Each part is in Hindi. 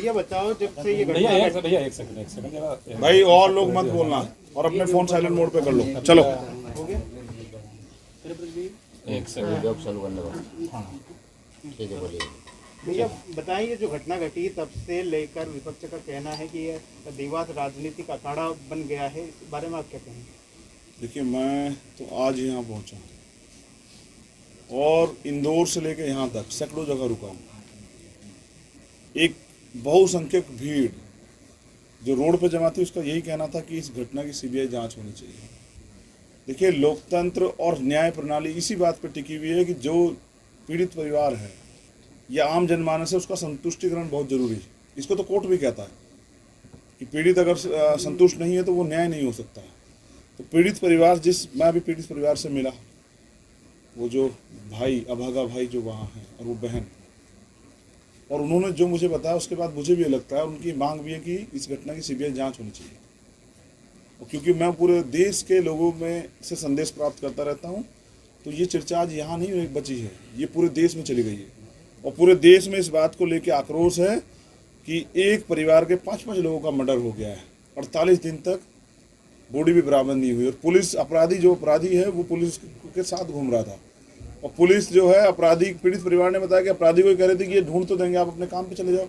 भैया बताओ, जब से ये भैया घटना एक सेकंड जरा भाई और लोग मत बोलना और अपने फोन साइलेंट मोड पे कर लो। चलो हो गया, एक सेकंड जॉब चालू करने का। ठीक है, बोलिए। भैया बताइए, जो घटना घटी तब से लेकर विपक्ष का कहना है कि ये देवास राजनीतिक अखाड़ा बन गया है, इस बारे में आप क्या कहेंगे? देखिए, मैं तो आज यहाँ पहुँचा और इंदौर से लेकर यहाँ तक सैकड़ों जगह रुका हूँ। एक बहुसंख्यक भीड़ जो रोड पर जमा थी, उसका यही कहना था कि इस घटना की सीबीआई जांच होनी चाहिए। देखिए, लोकतंत्र और न्याय प्रणाली इसी बात पर टिकी हुई है कि जो पीड़ित परिवार है या आम जनमानस है, उसका संतुष्टिकरण बहुत जरूरी है। इसको तो कोर्ट भी कहता है कि पीड़ित अगर संतुष्ट नहीं है तो वो न्याय नहीं हो सकता है। तो पीड़ित परिवार, मैं अभी पीड़ित परिवार से मिला, वो जो भाई, अभागा भाई जो वहाँ हैं और वो बहन, और उन्होंने जो मुझे बताया उसके बाद मुझे भी लगता है, उनकी मांग भी है कि इस घटना की सीबीआई जांच होनी चाहिए। और क्योंकि मैं पूरे देश के लोगों में से संदेश प्राप्त करता रहता हूँ, तो ये चर्चा आज यहाँ नहीं बची है, ये पूरे देश में चली गई है। और पूरे देश में इस बात को लेकर आक्रोश है कि एक परिवार के 5-5 लोगों का मर्डर हो गया है, 48 दिन तक बॉडी भी बरामद नहीं हुई। और पुलिस, जो अपराधी है वो पुलिस के साथ घूम रहा था, और पुलिस जो है अपराधी, पीड़ित परिवार ने बताया कि अपराधी को कह रहे थे कि ये ढूंढ तो देंगे, आप अपने काम पे चले जाओ।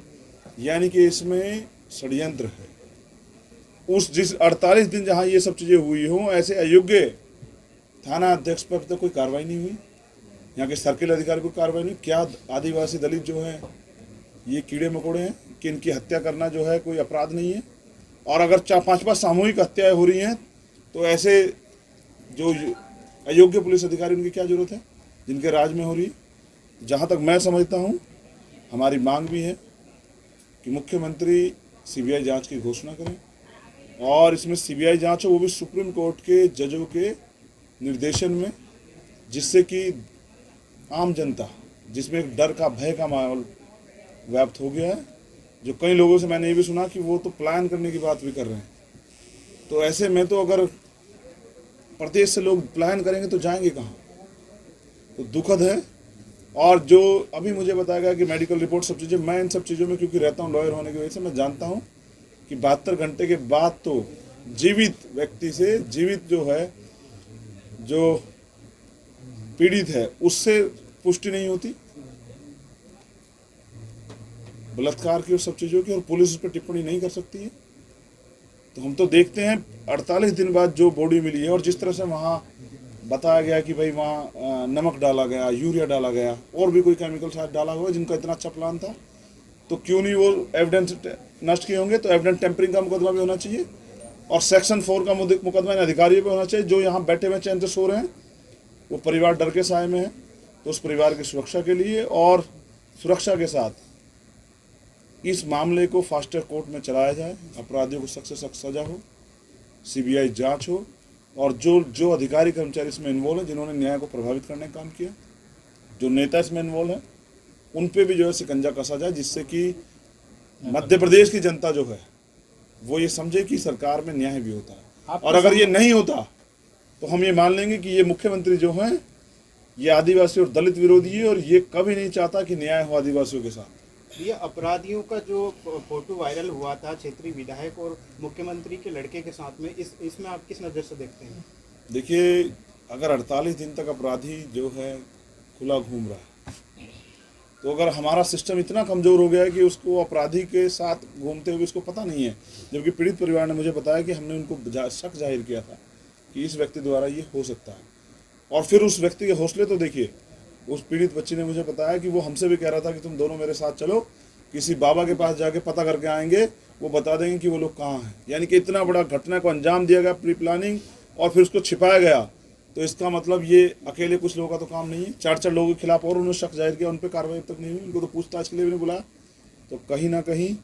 यानी कि इसमें षड्यंत्र है। जिस 48 दिन जहां ये सब चीजें हुई हों, ऐसे अयोग्य थाना अध्यक्ष पर तो कोई कार्रवाई नहीं हुई, यहाँ के सर्किल अधिकारी को कार्रवाई नहीं। क्या आदिवासी दलित जो है ये कीड़े मकोड़े हैं कि इनकी हत्या करना जो है कोई अपराध नहीं है? और अगर 4-5 सामूहिक हत्याएं हो रही हैं, तो ऐसे जो अयोग्य पुलिस अधिकारी, उनकी क्या जरूरत है जिनके राज में हो रही है? जहाँ तक मैं समझता हूँ, हमारी मांग भी है कि मुख्यमंत्री सीबीआई जांच की घोषणा करें, और इसमें सीबीआई जांच हो वो भी सुप्रीम कोर्ट के जजों के निर्देशन में, जिससे कि आम जनता, जिसमें एक डर का, भय का माहौल व्याप्त हो गया है, जो कई लोगों से मैंने ये भी सुना कि वो तो प्लान करने की बात भी कर रहे हैं। तो ऐसे में तो अगर प्रदेश से लोग प्लान करेंगे तो जाएंगे कहाँ? तो दुखद है। और जो अभी मुझे बताया गया कि मेडिकल रिपोर्ट, सब चीज़ें, मैं इन सब चीज़ों में क्योंकि रहता हूँ लॉयर होने की वजह से, मैं जानता हूँ कि 72 घंटे के बाद तो जीवित व्यक्ति से, जीवित जो है, जो पीड़ित है, उससे पुष्टि नहीं होती बलात्कार की और सब चीज़ों की, और पुलिस उस पर टिप्पणी नहीं कर सकती है। तो हम तो देखते हैं 48 दिन बाद जो बॉडी मिली है, और जिस तरह से वहाँ बताया गया कि भाई वहाँ नमक डाला गया, यूरिया डाला गया, और भी कोई केमिकल शायद डाला हुआ, जिनका इतना अच्छा प्लान था, तो क्यों नहीं वो एविडेंस नष्ट किए होंगे? तो एविडेंस टेम्परिंग का मुकदमा भी होना चाहिए, और सेक्शन 4 का मुकदमा इन अधिकारियों पर होना चाहिए जो यहाँ बैठे हुए चैन से सो रहे हैं। वो परिवार डर के साए में है, तो उस परिवार की सुरक्षा के लिए और सुरक्षा के साथ इस मामले को फास्ट ट्रैक कोर्ट में चलाया जाए, अपराधियों को सख्त से सख्त सजा हो, सीबीआई जांच हो, और जो अधिकारी कर्मचारी इसमें इन्वॉल्व हैं, जिन्होंने न्याय को प्रभावित करने का काम किया, जो नेता इसमें इन्वॉल्व हैं, उन पे भी जो है शिकंजा कसा जाए, जिससे कि मध्य प्रदेश की जनता जो है वो ये समझे कि सरकार में न्याय भी होता है। और अगर ये नहीं होता तो हम ये मान लेंगे कि ये मुख्यमंत्री जो हैं ये आदिवासी और दलित विरोधी है, और ये कभी नहीं चाहता कि न्याय हो आदिवासियों के साथ। ये अपराधियों का जो फोटो वायरल हुआ था क्षेत्रीय विधायक और मुख्यमंत्री के लड़के के साथ में, इसमें आप किस नज़र से देखते हैं? देखिए, अगर 48 दिन तक अपराधी जो है खुला घूम रहा है, तो अगर हमारा सिस्टम इतना कमज़ोर हो गया है कि उसको अपराधी के साथ घूमते हुए उसको पता नहीं है, जबकि पीड़ित परिवार ने मुझे बताया कि हमने उनको शक जाहिर किया था कि इस व्यक्ति द्वारा ये हो सकता है, और फिर उस व्यक्ति के हौसले तो देखिए। उस पीड़ित बच्ची ने मुझे बताया कि वो हमसे भी कह रहा था कि तुम दोनों मेरे साथ चलो, किसी बाबा के पास जाके पता करके आएंगे, वो बता देंगे कि वो लोग कहाँ हैं। यानी कि इतना बड़ा घटना को अंजाम दिया गया, प्री प्लानिंग, और फिर उसको छिपाया गया। तो इसका मतलब ये अकेले कुछ लोगों का तो काम नहीं है, 4-4 लोगों के खिलाफ और उन्होंने शक जाहिर किया, उन पर कार्रवाई अब तक नहीं हुई, उनको तो पूछताछ के लिए भी नहीं बुलाया। तो कहीं ना कहीं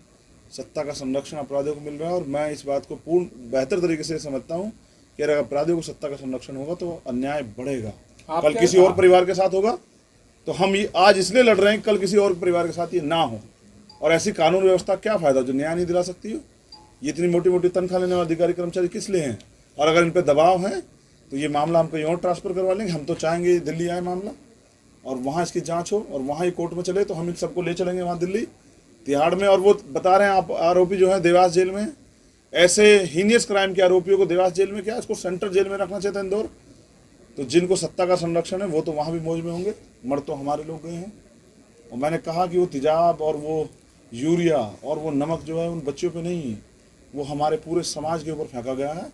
सत्ता का संरक्षण अपराधियों को मिल रहा है, और मैं इस बात को पूर्ण बेहतर तरीके से समझता हूँ कि अगर अपराधियों को सत्ता का संरक्षण होगा तो अन्याय बढ़ेगा। कल किसी और परिवार के साथ होगा तो हम ये आज इसलिए लड़ रहे हैं, कल किसी और परिवार के साथ ये ना हो। और ऐसी कानून व्यवस्था क्या फायदा जो न्याय नहीं दिला सकती हो? ये इतनी मोटी मोटी तनख्वाह लेने वाले अधिकारी कर्मचारी किस लिए हैं? और अगर इन पर दबाव है तो ये मामला हम कहीं और ट्रांसफर करवा लेंगे। हम तो चाहेंगे दिल्ली आए मामला, और वहाँ इसकी जांच हो, और वहाँ ही कोर्ट में चले, तो हम इन सबको ले चलेंगे वहाँ दिल्ली, तिहाड़ में, और वो बता रहे हैं आप आरोपी जो है देवास जेल में। ऐसे हीनियस क्राइम के आरोपियों को देवास जेल में क्या, इसको सेंट्रल जेल में रखना चाहिए था इंदौर। तो जिनको सत्ता का संरक्षण है वो तो वहाँ भी मौज में होंगे, मर तो हमारे लोग गए हैं। और मैंने कहा कि वो तेजाब और वो यूरिया और वो नमक जो है उन बच्चों पे नहीं, वो हमारे पूरे समाज के ऊपर फेंका गया है,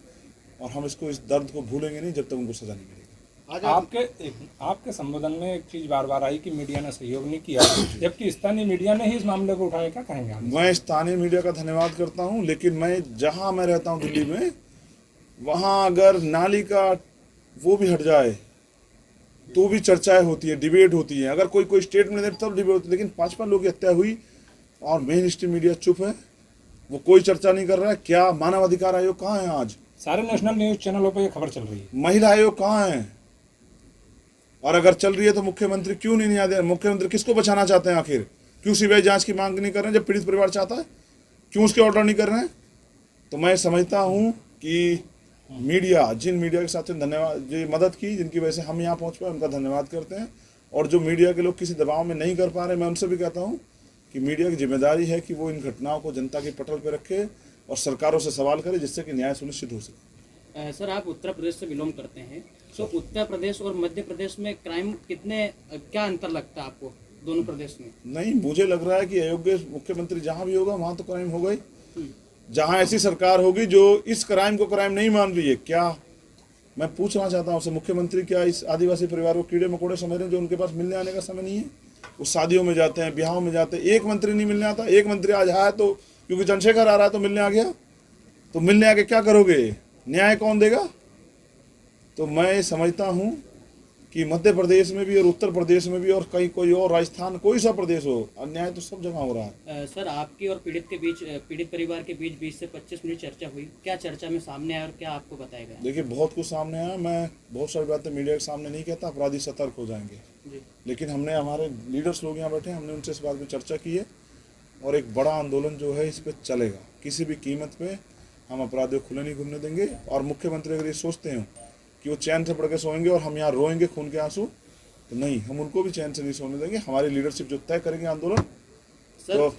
और हम इसको, इस दर्द को भूलेंगे नहीं जब तक उनको सजा नहीं मिलेगी। आज आपके संबोधन में एक चीज बार बार आई कि मीडिया ने सहयोग नहीं किया, जबकि स्थानीय मीडिया ने ही इस मामले को उठाया। क्या कहेंगे आप? मैं स्थानीय मीडिया का धन्यवाद करता हूं, लेकिन मैं जहां मैं रहता हूं दिल्ली में, वहां अगर नाली का वो भी हट जाए तो भी चर्चाएं होती है, डिबेट होती है। अगर कोई स्टेटमेंट दे तब डिबेट होती है, लेकिन 5 लोगों की हत्या हुई और मेन स्ट्रीम मीडिया चुप है, वो कोई चर्चा नहीं कर रहा है। क्या मानव अधिकार आयोग कहाँ है आज? सारे नेशनल न्यूज चैनलों पर यह खबर चल रही है। महिला आयोग कहाँ है? और अगर चल रही है तो मुख्यमंत्री क्यों नहीं याद है? मुख्यमंत्री किसको बचाना चाहते हैं आखिर? क्यों सीबीआई जांच की मांग नहीं कर रहे हैं जब पीड़ित परिवार चाहता है? क्यों उसके ऑर्डर नहीं कर रहे हैं? तो मैं समझता हूं कि मीडिया, जिन मीडिया के साथ धन्यवाद, जो मदद की, जिनकी वजह से हम यहाँ पहुँच पाए, उनका धन्यवाद करते हैं। और जो मीडिया के लोग किसी दबाव में नहीं कर पा रहे, मैं उनसे भी कहता हूँ कि मीडिया की जिम्मेदारी है कि वो इन घटनाओं को जनता के पटल पर रखे और सरकारों से सवाल करे, जिससे कि न्याय सुनिश्चित हो सके। सर, आप उत्तर प्रदेश से बिलोंग करते हैं, तो उत्तर प्रदेश और मध्य प्रदेश में क्राइम क्या अंतर लगता है आपको दोनों प्रदेश में? नहीं, मुझे लग रहा है कि अयोग्य मुख्यमंत्री जहां भी होगा वहां तो क्राइम होगा ही। जहां ऐसी सरकार होगी जो इस क्राइम को क्राइम नहीं मान रही है, क्या मैं पूछना चाहता हूं आपसे, मुख्यमंत्री क्या इस आदिवासी परिवार को कीड़े मकोड़े समझ रहे हैं जो उनके पास मिलने आने का समय नहीं है? वो शादियों में जाते हैं, ब्याहों में जाते हैं, एक मंत्री नहीं मिलने आता। एक मंत्री आज आया तो क्योंकि चंद्रशेखर आ रहा है तो मिलने आ गया, तो मिलने आके क्या करोगे? न्याय कौन देगा? तो मैं समझता हूं कि मध्य प्रदेश में भी और उत्तर प्रदेश में भी और कहीं कोई और राजस्थान, कोई सा प्रदेश हो, अन्याय तो सब जगह हो रहा है। सर, आपकी और पीड़ित परिवार के बीच 20 से 25 मिनट चर्चा हुई। क्या चर्चा में सामने आया और क्या आपको बताया गया? देखिए, बहुत कुछ सामने आया। मैं बहुत सारी बातें मीडिया के सामने नहीं कहता, अपराधी सतर्क हो जाएंगे जी। लेकिन हमने, हमारे लीडर्स लोग यहाँ बैठे, हमने उनसे इस बात पर चर्चा की है, और एक बड़ा आंदोलन जो है इस पर चलेगा। किसी भी कीमत पे हम अपराधियों को खुले नहीं घूमने देंगे। और मुख्यमंत्री अगर ये सोचते हैं कि वो चैन से पड़ के सोएंगे और हम यहाँ रोएंगे खून के आंसू, तो नहीं, हम उनको भी चैन से नहीं सोने देंगे। हमारी लीडरशिप जो तय करेंगे आंदोलन, तो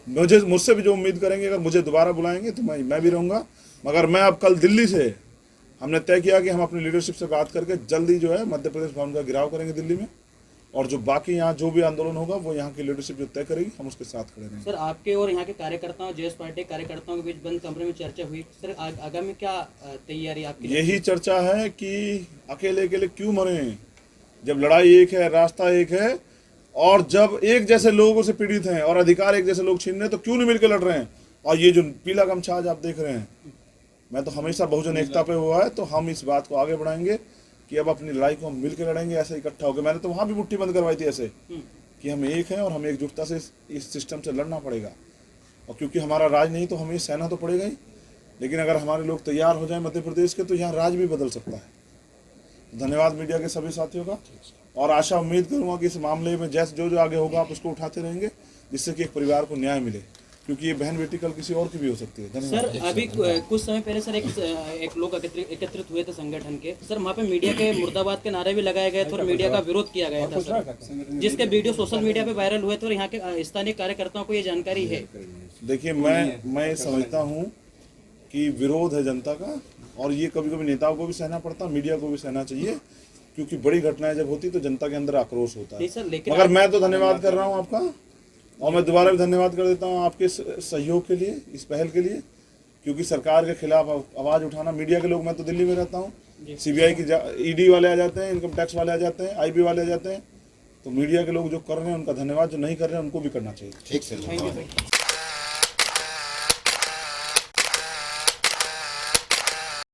मुझसे भी जो उम्मीद करेंगे, अगर मुझे दोबारा बुलाएंगे तो मैं भी रहूँगा। मगर मैं अब कल दिल्ली से हमने तय किया कि हम अपनी लीडरशिप से बात करके जल्दी जो है मध्य प्रदेश भवन का गिराव करेंगे दिल्ली में, और जो बाकी यहाँ जो भी आंदोलन होगा वो यहाँ की लीडरशिप जो तय करेगी, हम उसके साथ खड़े रहेंगे। सर, आपके और यहाँ के कार्यकर्ताओं, जेएस पार्टी कार्यकर्ताओं के बीच बंद कमरे में चर्चा हुई। सर, आगामी क्या तैयारी आपकी? यही चर्चा है कि अकेले अकेले क्यों मरे, जब लड़ाई एक है, रास्ता एक है, और जब एक जैसे लोगों से पीड़ित हैं और अधिकार एक जैसे लोग छीन रहे हैं, तो क्यों नहीं मिलकर लड़ रहे हैं? और ये जो पीला गमछा आज आप देख रहे हैं, मैं तो हमेशा बहुजन एकता पे हुआ है, तो हम इस बात को आगे बढ़ाएंगे कि अब अपनी लड़ाई को हम मिलकर लड़ेंगे, ऐसे इकट्ठा होकर। मैंने तो वहाँ भी मुट्ठी बंद करवाई थी ऐसे कि हम एक हैं और हमें एकजुटता से इस सिस्टम से लड़ना पड़ेगा। और क्योंकि हमारा राज नहीं तो हमें सहना तो पड़ेगा ही, लेकिन अगर हमारे लोग तैयार हो जाएं मध्य प्रदेश के, तो यहाँ राज भी बदल सकता है। धन्यवाद मीडिया के सभी साथियों का, और आशा उम्मीद करूँगा कि इस मामले में जैसे जो आगे होगा आप उसको उठाते रहेंगे, जिससे कि एक परिवार को न्याय मिले, क्योंकि ये बहन बेटी कल किसी और की भी हो सकती है। धन्यवाद। सर, अभी कुछ समय पहले सर एक लोग एकत्रित हुए थे संगठन के। सर, वहाँ पे मीडिया के मुर्दाबाद के नारे भी लगाए गए थे और मीडिया का विरोध किया गया था सर, जिसके वीडियो सोशल मीडिया पे वायरल हुए थे और यहाँ के स्थानीय कार्यकर्ताओं को ये जानकारी है। देखिए, मैं समझता हूँ कि विरोध है जनता का, और ये कभी कभी नेताओं को भी सहना पड़ता, मीडिया को भी सहना चाहिए, क्योंकि बड़ी घटनाएं जब होती तो जनता के अंदर आक्रोश होता है। मगर मैं तो धन्यवाद कर रहा हूँ आपका, और मैं दोबारा भी धन्यवाद कर देता हूँ आपके सहयोग के लिए, इस पहल के लिए, क्योंकि सरकार के खिलाफ आवाज़ उठाना, मीडिया के लोग, मैं तो दिल्ली में रहता हूँ, सीबीआई की ईडी वाले आ जाते हैं, इनकम टैक्स वाले आ जाते हैं, आईबी वाले आ जाते हैं, तो मीडिया के लोग जो कर रहे हैं उनका धन्यवाद, जो नहीं कर रहे हैं उनको भी करना चाहिए। ठीक है।